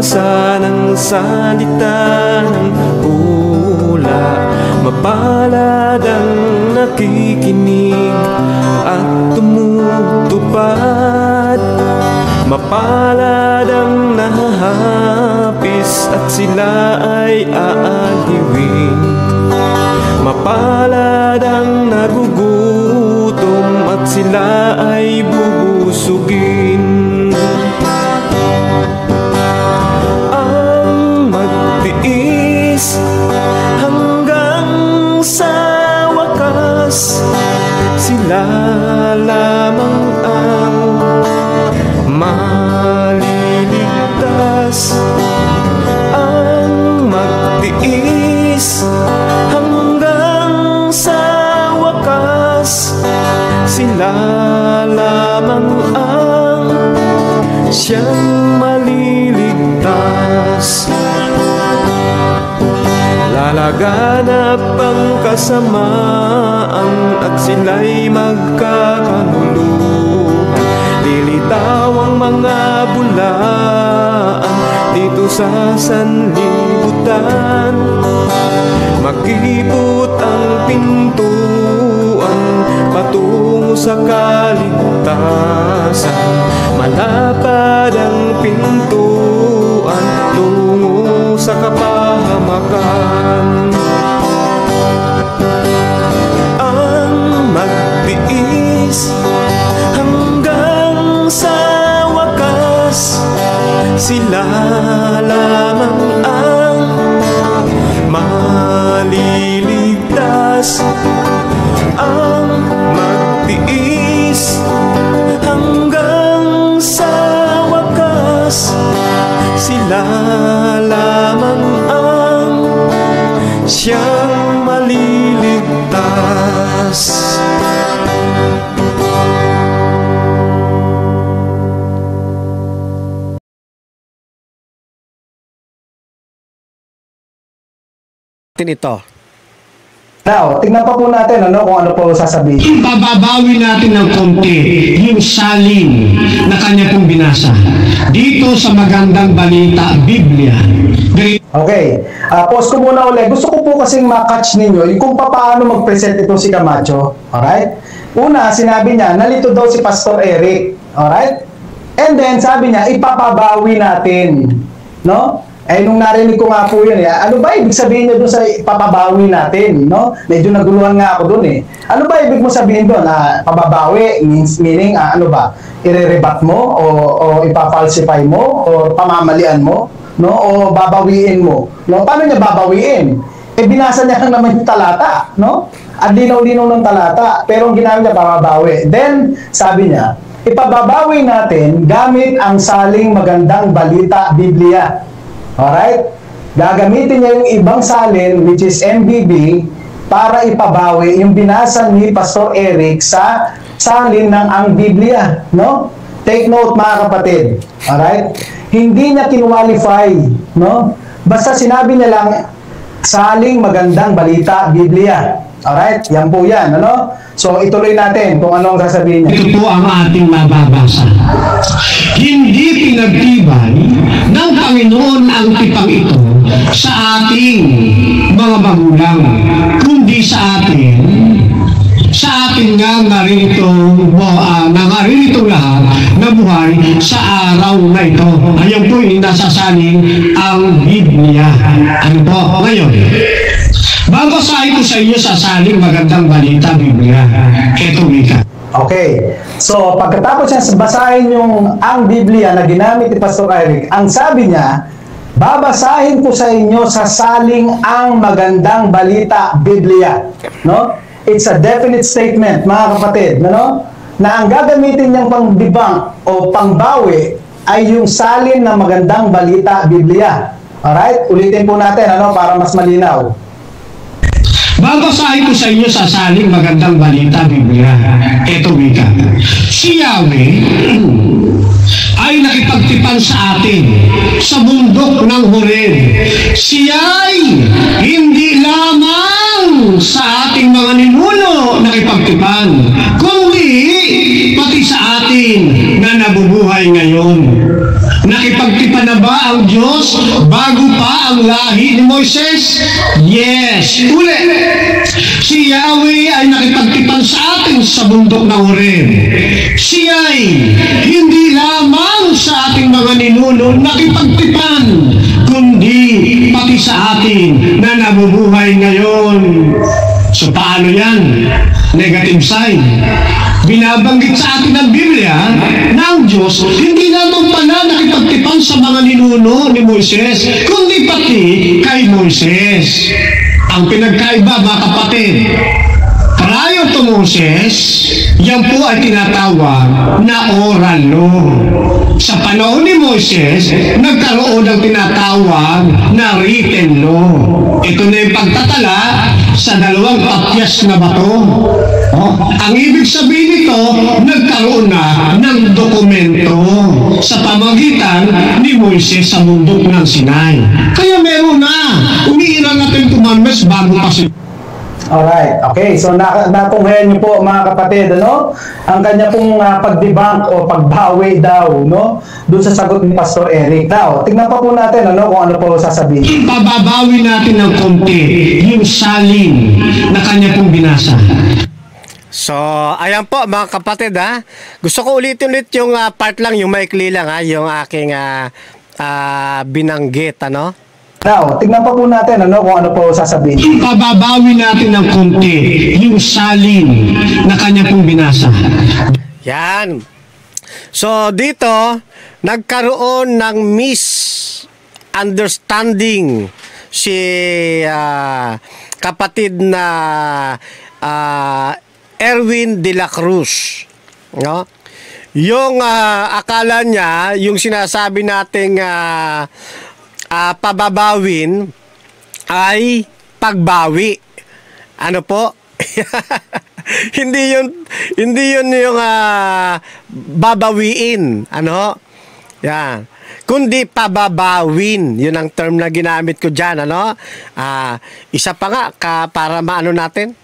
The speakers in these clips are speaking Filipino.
basa ng salita ng pula. Mapalad ang nakikinig at tumutupad. Mapalad ang nahahapis at sila ay aaliwin. Mapalad ang nagugutom at sila ay bubusugin. Ang magtiis hanggang sa wakas, sila lamang ang maliligtas. Ang magtiis hanggang sa wakas, sila lamang ang siyang maliligtas. Lalaganap ang kasamaan at sila'y magkakanuluhan. Lilitaw ang mga bulaan dito sa sanlibutan. Makipot ang pintuan patungo sa kaligtasan. Malapad ang pintuan tungo sa kapahamakan. Ang magtiis hanggang sa wakas, sila lamang ang maliligtas. Ang magtiis hanggang sa wakas, sila lamang ang siyang maliligtas. Ito. Now, tingnan pa po natin kung ano po sasabihin. Bababawi natin ng konti yung salin na kanya pong binasa dito sa magandang balita, Biblia. Okay, pause ko muna ulit. Gusto ko po kasing makatch ninyo kung paano mag-present ito si Camacho. Alright? Una, sinabi niya, nalito daw si Pastor Eric. Alright? And then, sabi niya, ipapabawi natin. No? Eh, nung narinig ko nga po yun, ano ba ibig sabihin niya doon sa papabawi natin, no? Medyo naguluhan nga ako doon eh. Ano ba ibig mo sabihin doon? Pababawi, meaning, ano ba? Ire-rebat mo? O ipapalsify mo? O pamamalian mo? No? O babawiin mo? No? Paano niya babawiin? Eh, binasa niya lang naman yung talata, no? At linaw-linaw ng talata, pero ang ginamit niya, pababawi. Then, sabi niya, ipababawi natin gamit ang saling magandang balita, Biblia. Alright? Gagamitin niya yung ibang salin, which is MBB, para ipabawi yung binasa ni Pastor Eric sa salin ng ang Biblia. No? Take note mga kapatid. Alright? Hindi niya kinwalify. No? Basta sinabi niya lang, saling magandang balita, Biblia. Alright? Yan po yan. Ano? So, ituloy natin kung anong sasabihin niya. Ito po ang ating mababasa. Hindi pinagtibay ng Panginoon ang tipang ito sa ating mga magulang, kundi sa atin nga naririto lahat na buhay sa araw na ito. Ayan po yung nasasaling ang Biblia. Ano po? Ngayon, babasahin ko sa inyo sa saling magandang balita, Biblia. Ito, Mika. Okay. So, pagkatapos niya basahin yung ang Biblia na ginamit ni Pastor Eric, ang sabi niya, babasahin ko sa inyo sa saling ang magandang balita, Biblia. No? It's a definite statement, mga kapatid, no? Na ang gagamitin niyang pangbibang o pangbawi ay yung salin na magandang balita, Biblia. Alright? Ulitin po natin, para mas malinaw. Babasahin ko sa inyo sa saling magandang balita, Biblia. Ito, Mika. Si Yahweh ay nakipagtipan sa atin sa bundok ng Horeb. Siya'y hindi lamang sa ating mga ninuno nakipagtipan, kundi pati sa atin na nabubuhay ngayon, na nakipagtipan na ba ang Diyos bago pa ang lahi ni Moises? Yes. Uli, si Yahweh ay nakipagtipan sa atin sa bundok ng Horeb. Siya ay hindi lamang sa ating mga ninuno nakipagtipan, kundi pati sa atin na nabubuhay ngayon. So paano yan? Negative sign. Binabanggit sa atin ng Biblia na ang Diyos hindi lamang pala nakipagtipan sa mga ninuno ni Moises, kundi pati kay Moises. Ang pinagkaiba, mga kapatid, prior to Moses, yan po ay tinatawag na oral law. Sa panahon ni Moises, nagkaroon ng tinatawag na written law. Ito na yung pagtatala sa dalawang patyas na bato. Ang ibig sabihin nito, nagkaroon na ng dokumento sa pamagitan ni Moises sa bundok ng Sinai. Kaya meron na, umiiral natin commandments bago kasi. Alright, okay. So natunghayan niyo po mga kapatid, ano? Ang kanya pong pag-debunk o pagbawi daw, no? Doon sa sagot ni Pastor Eric. Now, tingnan pa po natin, ano, kung ano po sasabihin. Pababawi natin ng konti yung salin na kanya pong binasa. So, ayan po mga kapatid, ha. Gusto ko ulitin yung part lang, yung maikli lang, ha, yung aking binanggit, ano. Now, tingnan pa po natin, ano, kung ano po sasabihin. Pababawi natin ng konti yung salin na kanya pong binasa. Yan. So, dito, nagkaroon ng misunderstanding si kapatid na Erwin de la Cruz. No? Yung akala niya, yung sinasabi nating pababawin ay pagbawi. Ano po? hindi yun yung babawiin. Ano? Yan. Kundi pababawin. Yun ang term na ginamit ko dyan. Ano? Isa pa nga para maano natin.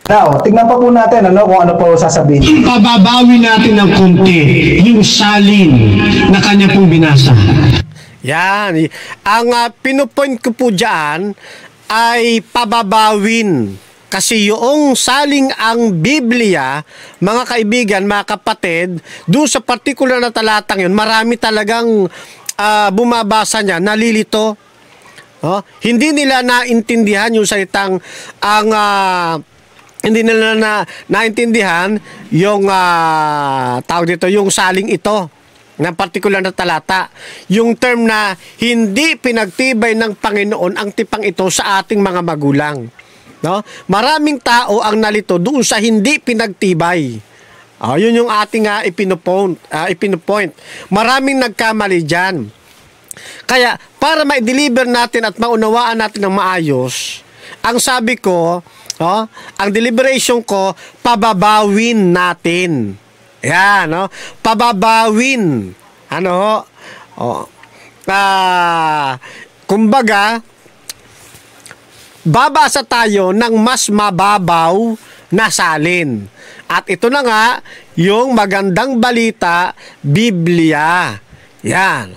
Now, tingnan pa po natin, ano, kung ano po sasabihin. Pababawi natin ng konti yung salin na kanya pong binasa. Yan. Ang pinupoint ko po dyan ay pababawin. Kasi yung saling ang Biblia, mga kaibigan, mga kapatid, doon sa particular na talatang yun, marami talagang bumabasa niya, nalilito. Hindi nila naintindihan yung salitang hindi nila naintindihan yung tawag dito, yung saling ito ng partikular na talata. Yung term na hindi pinagtibay ng Panginoon ang tipang ito sa ating mga magulang. No? Maraming tao ang nalito doon sa hindi pinagtibay. Yun yung ating ipinopoint. Maraming nagkamali dyan. Kaya para ma-deliver natin at maunawaan natin ng maayos, ang sabi ko, ang deliberation ko, pababawin natin. Yan, no? Pababawin. Ano? Kumbaga, babasa tayo ng mas mababaw na salin. At ito na nga, yung magandang balita, Biblia. Yan.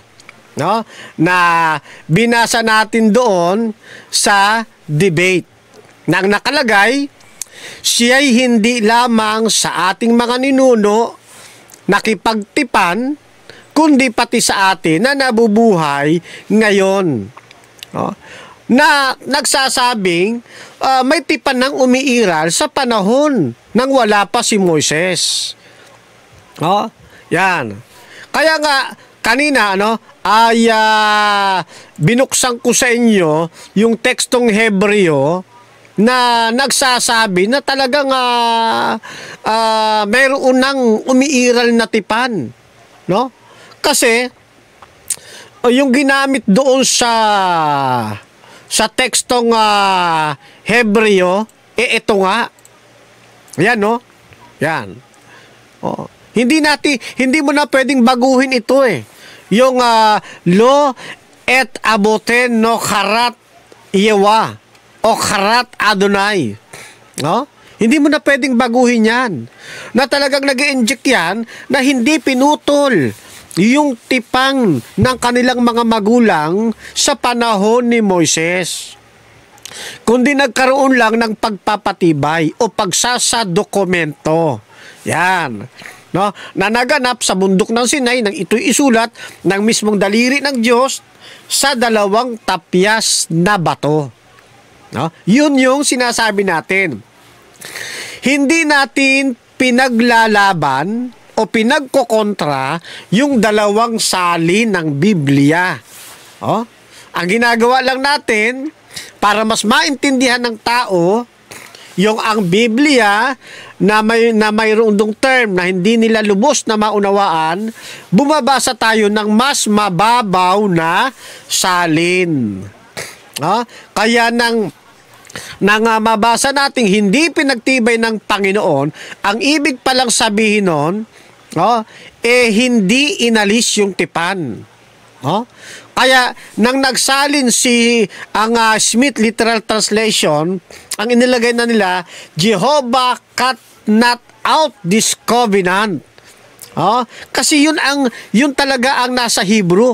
No? Na binasa natin doon sa debate. Nang nakalagay, siya'y hindi lamang sa ating mga ninuno nakipagtipan, kundi pati sa atin na nabubuhay ngayon. Na nagsasabing may tipan ng umiiral sa panahon nang wala pa si Moises. Yan. Kaya nga, kanina, ay binuksan ko sa inyo yung tekstong Hebreo na nagsasabi na talagang mayroon ng umiiral na tipan, no? Kasi yung ginamit doon sa tekstong Hebreo, ito nga. Yan, no? Yan. Hindi mo na pwedeng baguhin ito Yung lo et aboten no karat yewa o karat Adonai. Hindi mo na pwedeng baguhin yan. Na talagang nag-i-inject yan na hindi pinutol yung tipang ng kanilang mga magulang sa panahon ni Moises, kundi nagkaroon lang ng pagpapatibay o pagsasadokumento. Yan, no, na naganap sa bundok ng Sinai nang ito'y isulat ng mismong daliri ng Diyos sa 2 tapyas na bato. No? Yun yung sinasabi natin. Hindi natin pinaglalaban o pinagkokontra yung 2 salin ng Biblia. Oh? Ang ginagawa lang natin para mas maintindihan ng tao yung ang Biblia na mayroong dong term na hindi nila lubos na maunawaan, bumabasa tayo ng mas mababaw na salin. Kaya nang mabasa nating hindi pinagtibay ng Panginoon, ang ibig palang sabihin nun, hindi inalis yung tipan. Kaya nang nagsalin ang Smith Literal Translation, ang inilagay na nila, Jehovah cut not out this covenant. Kasi yun talaga ang nasa Hebrew.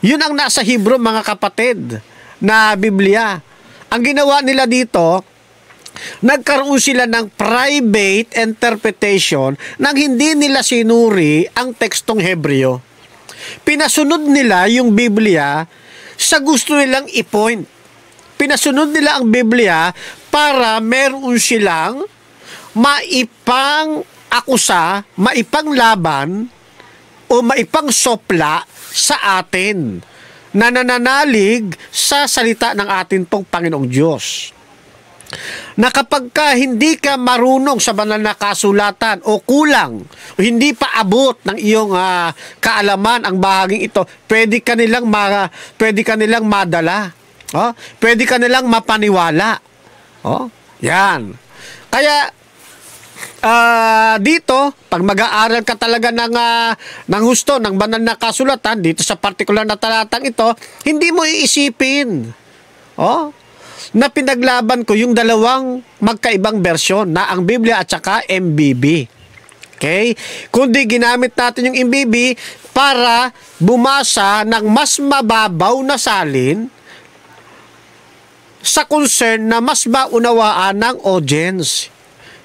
Yun ang nasa Hebrew, mga kapatid, na Biblia. Ang ginawa nila dito, nagkaroon sila ng private interpretation nang hindi nila sinuri ang tekstong Hebreo. Pinasunod nila yung Biblia sa gusto nilang i-point. Pinasunod nila ang Biblia para meron silang maipang-akusa, maipang-laban o maipang-sopla sa atin na nananalig sa salita ng atin pong Panginoong Diyos. Na kapag hindi ka marunong sa banal na kasulatan o kulang o hindi pa abot ng iyong kaalaman ang bahaging ito, pwede ka nilang madala. Pwede ka nilang mapaniwala. Yan. Kaya dito, pag mag-aaral ka talaga ng husto, ng banal na kasulatan, dito sa particular na talatang ito, hindi mo iisipin na pinaglaban ko yung 2 magkaibang bersyon na ang Biblia at saka MBB. Okay? Kundi ginamit natin yung MBB para bumasa ng mas mababaw na salin sa concern na mas maunawaan ng audience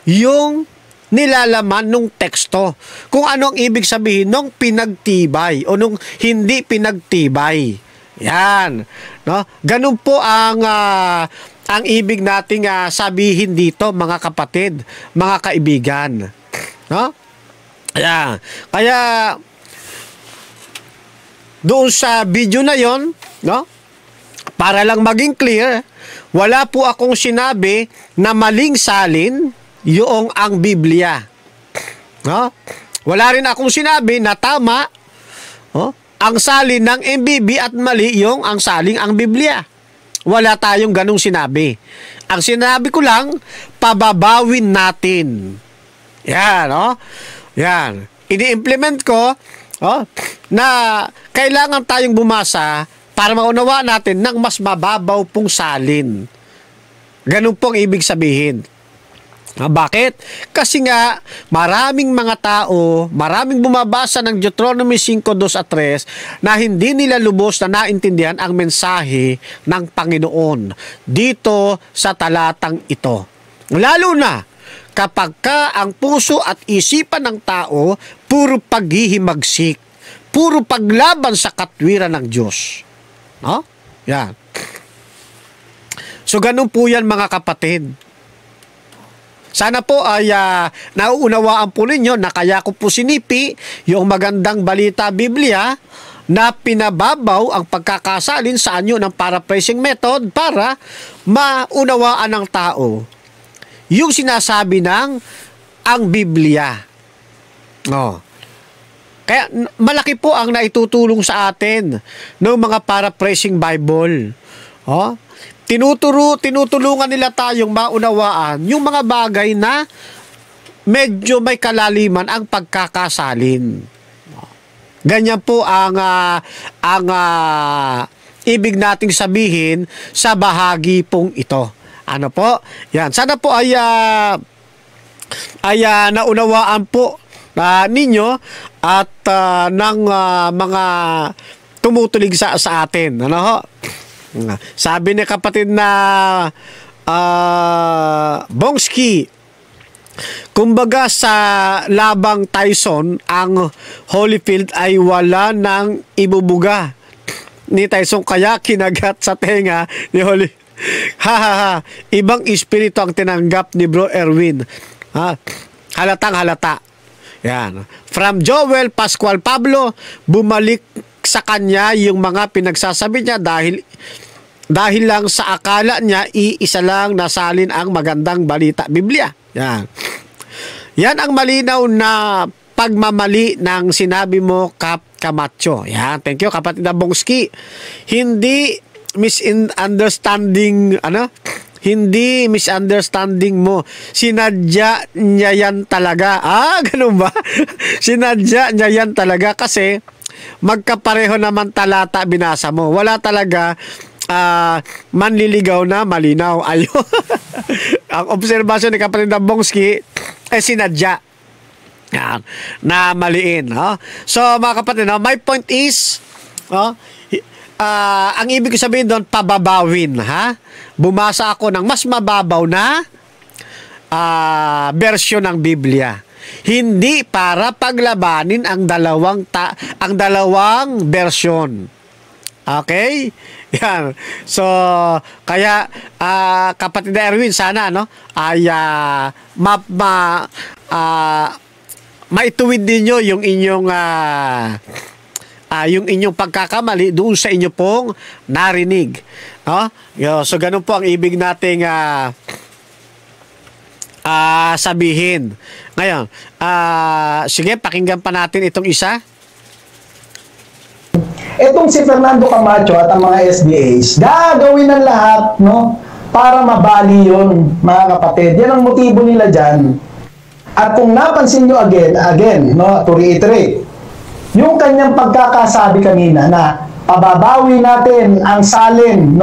yung nilalaman nung teksto. Kung ano ang ibig sabihin nung pinagtibay o nung hindi pinagtibay. Yan. No? Ganun po ang ibig nating sabihin dito, mga kapatid, mga kaibigan. No? Kaya doon sa video na yon, no? Para lang maging clear, wala po akong sinabi na maling salin yung ang Biblia. No? Wala rin akong sinabi na tama ang salin ng MBB at mali yung ang saling ang Biblia. Wala tayong ganong sinabi. Ang sinabi ko lang, pababawin natin. Yan, Yan. Ini-implement ko na kailangan tayong bumasa para maunawa natin ng mas mababaw pong salin. Ganun pong ibig sabihin. Bakit? Kasi nga, maraming mga tao, maraming bumabasa ng Deuteronomy 5:2 at 3 na hindi nila lubos na naintindihan ang mensahe ng Panginoon dito sa talatang ito. Lalo na kapag ang puso at isipan ng tao puro paghihimagsik, puro paglaban sa katwiran ng Diyos. Yan. So, ganun po yan, mga kapatid. Sana po ay nauunawaan po ninyo na kaya ko po sinipi yung magandang balita Biblia na pinababaw ang pagkakasalin sa anyo ng paraphrasing method para maunawaan ng tao yung sinasabi ng ang Biblia. Kaya malaki po ang naitutulong sa atin ng mga paraphrasing Bible. Tinutulungan nila tayong maunawaan yung mga bagay na medyo may kalaliman ang pagkakasalin. Ganyan po ang ibig nating sabihin sa bahagi pong ito. Ano po? Yan. Sana po ay naunawaan po ninyo at ng mga tumutulig sa atin. Ano ho? Sabi ni kapatid na Bongski, kumbaga sa labang Tyson, ang Holyfield ay wala nang ibubuga ni Tyson, kaya kinagat sa tenga ni Holy. Ibang espiritu ang tinanggap ni Bro Erwin. Halatang halata. Yan. From Joel Pascual Pablo, bumalik sa kanya yung mga pinagsasabi niya dahil lang sa akala niya iisa lang nasalin ang magandang balita, Biblia. Yan. Yan ang malinaw na pagmamali ng sinabi mo, Camacho. Yan. Thank you, kapatid na Bongski. Hindi misunderstanding, hindi misunderstanding mo. Sinadya niya yan talaga. Ganun ba? Sinadya niya yan talaga kasi magkapareho naman talata binasa mo. Wala talaga manliligaw na malinaw. Ayo. Ang obserbasyon ni kapatid na Bongski sinadya. Yan. Na maliin. So mga kapatid, my point is, ang ibig ko sabihin doon, pababawin. Bumasa ako ng mas mababaw na version ng Biblia. Hindi para paglabanin ang dalawang version. Okay? Yan. So, kaya kapatid na Erwin, sana ay maituwid ninyo yung inyong pagkakamali doon sa inyo pong narinig. So, ganun po ang ibig nating sabihin. Ngayon, sige, pakinggan pa natin itong isa. Etong si Fernando Camacho at ang mga SDAs, gagawin ng lahat, para mabali yun, mga kapatid. Yan ang motibo nila dyan. At kung napansin nyo again, to reiterate, yung kanyang pagkakasabi kanina na pababawi natin ang salin,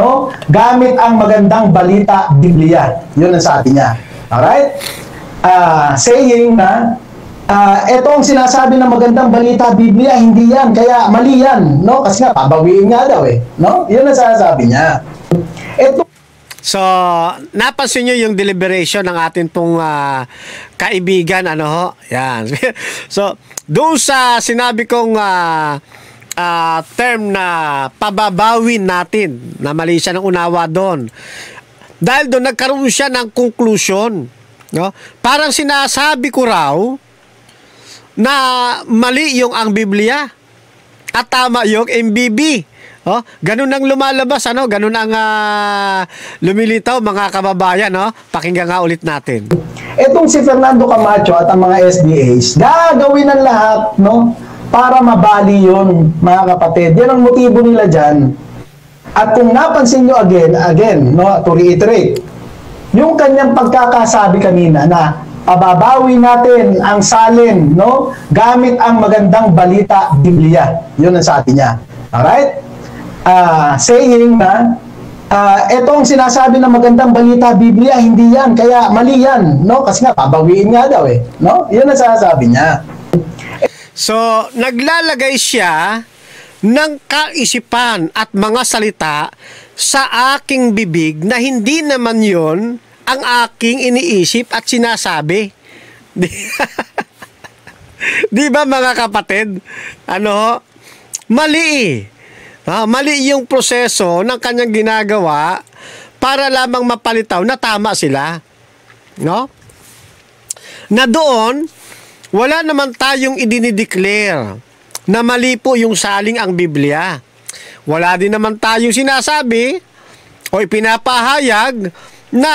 gamit ang magandang balita, Biblia. Yun ang sabi niya. Alright? Saying na, ito ang sinasabi ng magandang balita, Biblia, hindi yan. Kaya mali yan. Kasi nga, pabawiin nga daw Yun ang sinasabi niya. So, napansin nyo yung deliberation ng atin pong kaibigan, Yan. So, doon sa sinabi kong term na pababawin natin, na mali siya ng unawa doon. Dahil doon, nagkaroon siya ng conclusion. Parang sinasabi ko raw na mali yung ang Biblia at tama yung MBB. Ganun ang lumalabas, ganun ang lumilitaw, mga kababayan, Pakinggan nga ulit natin. Etong si Fernando Camacho at ang mga SDAs, gagawin ng lahat, para mabali yun, mga kapatid. Yan ang motibo nila dyan. At kung napansin nyo again, to reiterate, yung kanyang pagkakasabi kanina na pababawi natin ang salin, gamit ang magandang balita, Biblia. Yun ang sabi niya. Alright? Saying na, etong sinasabi ng magandang balita, Biblia, hindi yan. Kaya mali yan. Kasi nga, pabawiin nga daw Yun ang sinasabi niya. So, naglalagay siya ng kaisipan at mga salita sa aking bibig na hindi naman yon ang aking iniisip at sinasabi. Di ba, mga kapatid? Mali mali yung proseso ng kanyang ginagawa para lamang mapalitaw na tama sila. Na doon, wala naman tayong idinideclare na mali po yung saling ang Biblia. Wala din naman tayong sinasabi o ipinapahayag na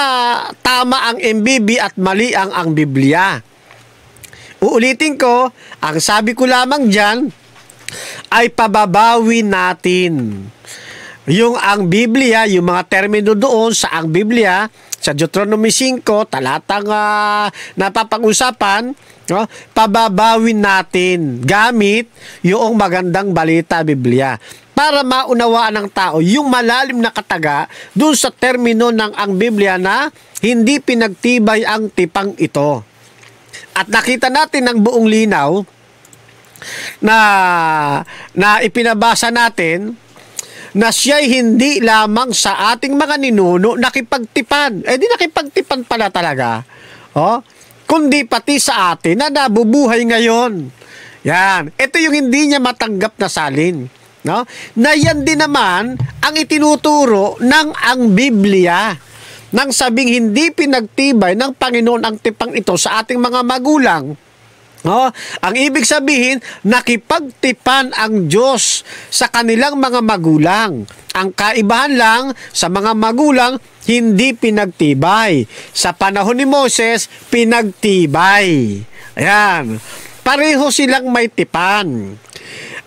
tama ang MBB at mali ang Biblia. Uulitin ko, ang sabi ko lamang dyan ay pababawi natin yung ang Biblia, yung mga termino doon sa ang Biblia, sa Deuteronomy 5, talatang napapag-usapan, pababawin natin gamit yung magandang balita, Biblia, para maunawaan ng tao yung malalim na kataga doon sa termino ng ang Biblia na hindi pinagtibay ang tipang ito. At nakita natin ng buong linaw na ipinabasa natin na siya'y hindi lamang sa ating mga ninuno nakipagtipan. Di nakipagtipan pala talaga. Kundi pati sa atin na nabubuhay ngayon. Yan. Ito yung hindi niya matanggap na salin. No? Na yan din naman ang itinuturo ng ang Biblia. Nang sabing hindi pinagtibay ng Panginoon ang tipang ito sa ating mga magulang. Ang ibig sabihin, nakipagtipan ang Diyos sa kanilang mga magulang. Ang kaibahan lang sa mga magulang, hindi pinagtibay. Sa panahon ni Moses, pinagtibay. Ayan. Pareho silang may tipan.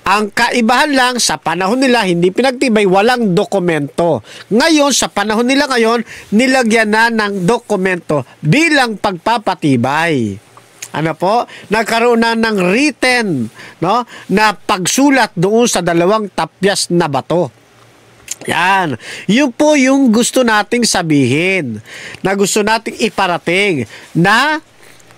Ang kaibahan lang, sa panahon nila, hindi pinagtibay, walang dokumento. Ngayon, sa panahon nila ngayon, nilagyan na ng dokumento bilang pagpapatibay. Ano po? Nagkaroon na ng written, no, na pagsulat doon sa 2 tapyas na bato. Yan. Yun po yung gusto nating sabihin, na gusto nating iparating, na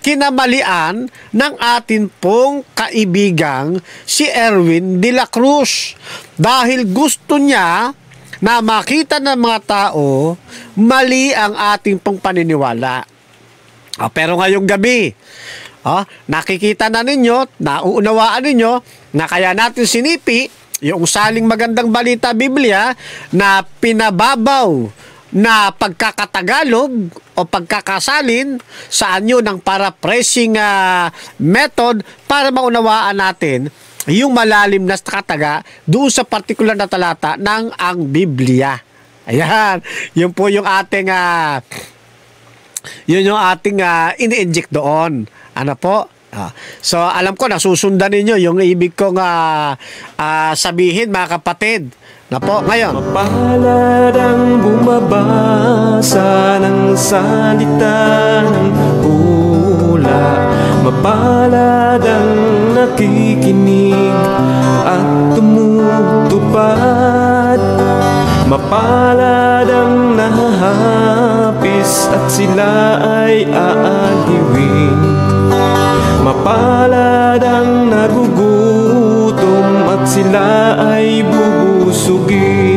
kinamalian ng atin pong kaibigang si Erwin de la Cruz. Dahil gusto niya na makita ng mga tao mali ang ating pong paniniwala. Pero ngayong gabi, nakikita na ninyo, nauunawaan ninyo na kaya natin sinipi yung saling magandang balita Biblia na pinababaw na pagkakatagalog o pagkakasalin sa anyo ng paraphrasing method para maunawaan natin yung malalim na kataga doon sa partikular na talata ng ang Biblia. Ayan, yun po yung ating ini-inject doon. Ano po? So, alam ko, nasusundan ninyo yung ibig kong sabihin, mga kapatid. Na po, ngayon. Mapalad ang bumabasa ng salita ng hula. Mapalad ang nakikinig at tumutupad. Mapalad ang nahahapis at sila ay aaliwin. Mapalad ang nagugutom at sila ay bubusugin.